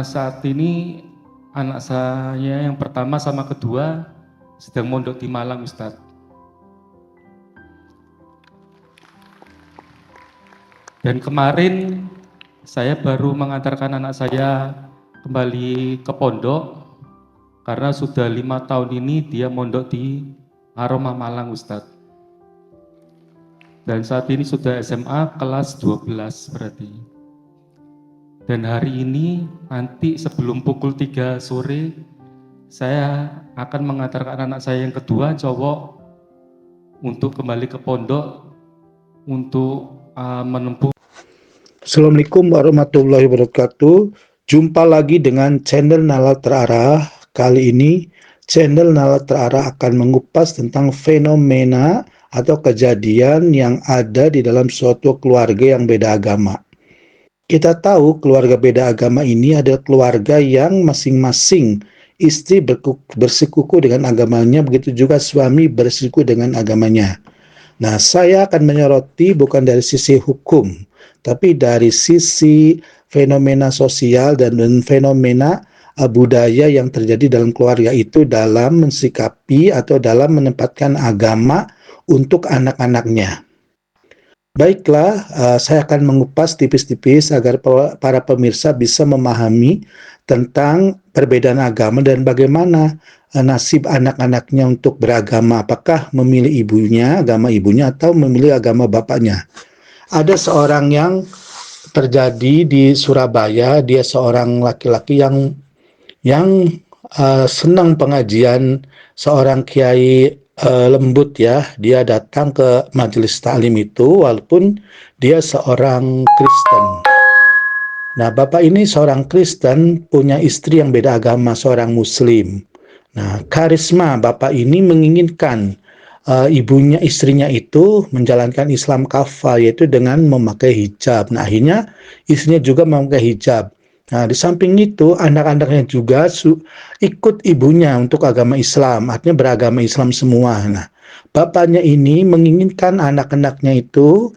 Saat ini anak saya yang pertama sama kedua sedang mondok di Malang, Ustadz. Dan kemarin saya baru mengantarkan anak saya kembali ke pondok karena sudah 5 tahun ini dia mondok di Aroma Malang, Ustadz. Dan saat ini sudah SMA kelas 12 berarti. Dan hari ini nanti sebelum pukul 3 sore saya akan mengantarkan anak saya yang kedua cowok untuk kembali ke pondok untuk menempuh. Assalamualaikum warahmatullahi wabarakatuh. Jumpa lagi dengan channel Nalar Terarah. Kali ini channel Nalar Terarah akan mengupas tentang fenomena atau kejadian yang ada di dalam suatu keluarga yang beda agama. Kita tahu keluarga beda agama ini adalah keluarga yang masing-masing istri bersikuku dengan agamanya, begitu juga suami bersikuku dengan agamanya. Nah, saya akan menyoroti bukan dari sisi hukum, tapi dari sisi fenomena sosial dan fenomena budaya yang terjadi dalam keluarga itu dalam mensikapi atau dalam menempatkan agama untuk anak-anaknya. Baiklah, saya akan mengupas tipis-tipis agar para pemirsa bisa memahami tentang perbedaan agama dan bagaimana nasib anak-anaknya untuk beragama. Apakah memilih ibunya, agama ibunya, atau memilih agama bapaknya. Ada seorang yang terjadi di Surabaya, dia seorang laki-laki yang senang pengajian, seorang kiai lembut ya. Dia datang ke majelis taklim itu walaupun dia seorang Kristen. Nah, bapak ini seorang Kristen, punya istri yang beda agama, seorang Muslim. Nah, karisma bapak ini menginginkan istrinya itu menjalankan Islam kafah, yaitu dengan memakai hijab. Nah, akhirnya istrinya juga memakai hijab. Nah, di samping itu anak-anaknya juga ikut ibunya untuk agama Islam, artinya beragama Islam semua. Nah, bapaknya ini menginginkan anak-anaknya itu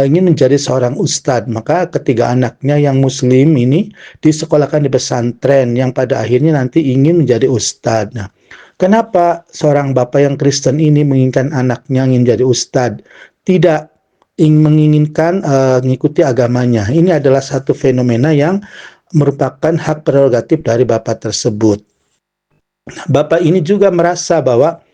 ingin menjadi seorang ustadz. Maka ketiga anaknya yang Muslim ini disekolahkan di pesantren yang pada akhirnya nanti ingin menjadi ustadz. Nah, kenapa seorang bapak yang Kristen ini menginginkan anaknya ingin menjadi ustadz, tidak menginginkan mengikuti agamanya? Ini adalah satu fenomena yang merupakan hak prerogatif dari bapak tersebut. Bapak ini juga merasa bahwa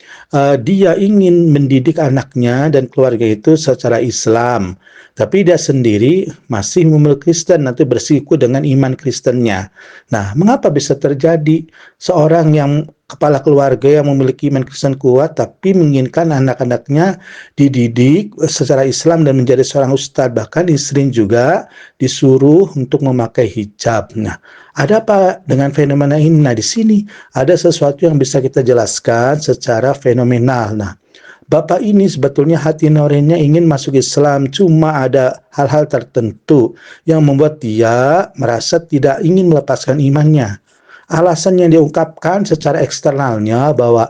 dia ingin mendidik anaknya dan keluarga itu secara Islam, tapi dia sendiri masih memilih Kristen, nanti bersiku dengan iman Kristennya. Nah, mengapa bisa terjadi seorang yang kepala keluarga yang memiliki iman Kristen kuat, tapi menginginkan anak-anaknya dididik secara Islam dan menjadi seorang ustadz, bahkan istri juga disuruh untuk memakai hijab. Nah, ada apa dengan fenomena ini? Nah, di sini ada sesuatu yang bisa kita jelaskan secara fenomenal. Nah, bapak ini sebetulnya hati nuraninya ingin masuk Islam, cuma ada hal-hal tertentu yang membuat dia merasa tidak ingin melepaskan imannya. Alasan yang diungkapkan secara eksternalnya bahwa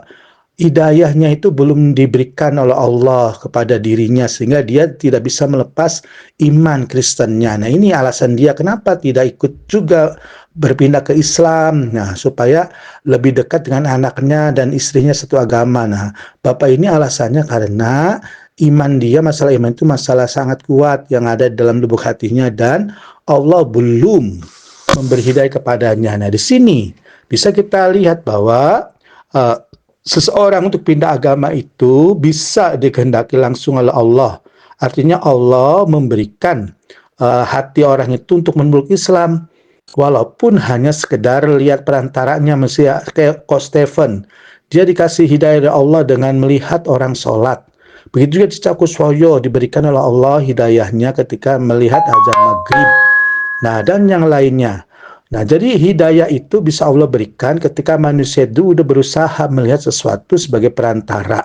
hidayahnya itu belum diberikan oleh Allah kepada dirinya sehingga dia tidak bisa melepas iman Kristennya. Nah, ini alasan dia kenapa tidak ikut juga berpindah ke Islam. Nah, supaya lebih dekat dengan anaknya dan istrinya satu agama. Nah, bapak ini alasannya karena iman dia, masalah iman itu masalah sangat kuat yang ada dalam lubuk hatinya dan Allah belum memberi hidayah kepadanya. Nah, di sini bisa kita lihat bahwa seseorang untuk pindah agama itu bisa dikehendaki langsung oleh Allah. Artinya Allah memberikan hati orang itu untuk memeluk Islam, walaupun hanya sekedar lihat perantaranya. Misalnya kayak Coach Stephen, dia dikasih hidayah dari Allah dengan melihat orang sholat. Begitu juga Cica Kuswoyo diberikan oleh Allah hidayahnya ketika melihat azan maghrib. Nah, dan yang lainnya. Nah, jadi hidayah itu bisa Allah berikan ketika manusia itu udah berusaha melihat sesuatu sebagai perantara.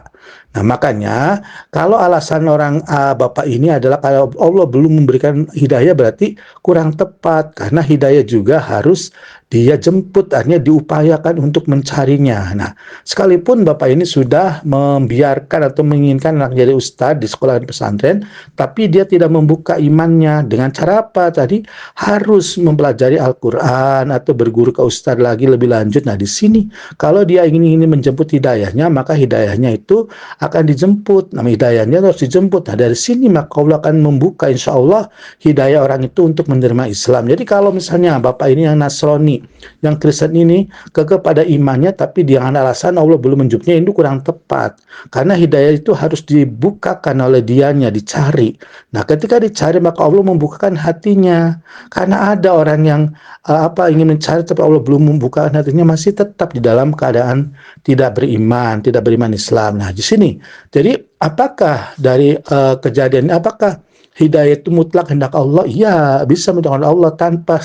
Nah, makanya kalau alasan orang Bapak ini adalah kalau Allah belum memberikan hidayah berarti kurang tepat karena hidayah juga harus dia jemput, artinya diupayakan untuk mencarinya. Nah, sekalipun Bapak ini sudah membiarkan atau menginginkan anak jadi ustadz di sekolah pesantren, tapi dia tidak membuka imannya dengan cara apa? Tadi harus mempelajari Al-Quran atau berguru ke ustadz lagi lebih lanjut. Nah, di sini kalau dia ingin menjemput hidayahnya, maka hidayahnya itu akan dijemput. Nah, hidayahnya harus dijemput. Nah, dari sini maka Allah akan membuka insya Allah hidayah orang itu untuk menerima Islam. Jadi kalau misalnya Bapak ini yang Nasrani, yang Kristen ini kekeh pada imannya, tapi dengan alasan Allah belum menjemputnya, itu kurang tepat. Karena hidayah itu harus dibukakan oleh dianya, dicari. Nah, ketika dicari maka Allah membukakan hatinya. Karena ada orang yang ingin mencari tapi Allah belum membukakan hatinya, masih tetap di dalam keadaan tidak beriman Islam. Nah, di sini jadi apakah dari kejadian apakah hidayah itu mutlak hendak Allah? Iya, bisa mutlak Allah tanpa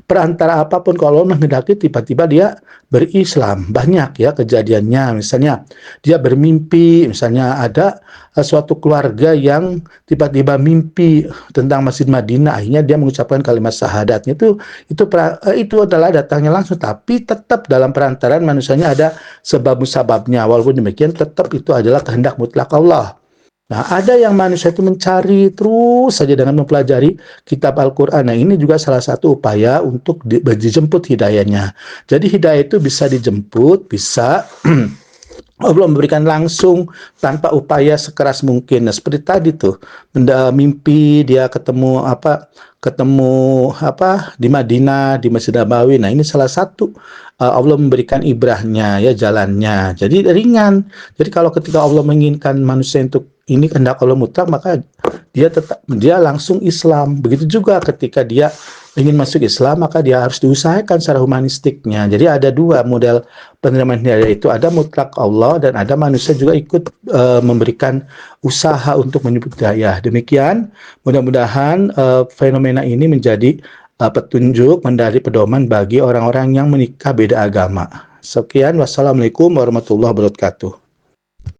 perantara apapun. Kalau Allah menghendaki tiba-tiba dia berislam. Banyak ya kejadiannya. Misalnya dia bermimpi, misalnya ada suatu keluarga yang tiba-tiba mimpi tentang Masjid Madinah, akhirnya dia mengucapkan kalimat syahadatnya itu adalah datangnya langsung, tapi tetap dalam perantaraan manusianya ada sebab musababnya. Walaupun demikian tetap itu adalah kehendak mutlak Allah. Nah, ada yang manusia itu mencari terus saja dengan mempelajari kitab Al-Quran. Nah, ini juga salah satu upaya untuk dijemput hidayahnya. Jadi hidayah itu bisa dijemput, bisa Allah memberikan langsung tanpa upaya sekeras mungkin. Nah, seperti tadi tuh, mimpi dia ketemu di Madinah, di Masjid Nabawi. Nah, ini salah satu Allah memberikan ibrahnya ya, jalannya. Jadi ringan. Jadi kalau ketika Allah menginginkan manusia untuk ini kehendak Allah mutlak, maka dia langsung Islam. Begitu juga ketika dia ingin masuk Islam, maka dia harus diusahakan secara humanistiknya. Jadi ada dua model penerimaan hidayah itu, ada mutlak Allah dan ada manusia juga ikut memberikan usaha untuk menyebut hidayah. Demikian, mudah-mudahan fenomena ini menjadi petunjuk, menjadi pedoman bagi orang-orang yang menikah beda agama. Sekian, wassalamualaikum warahmatullahi wabarakatuh.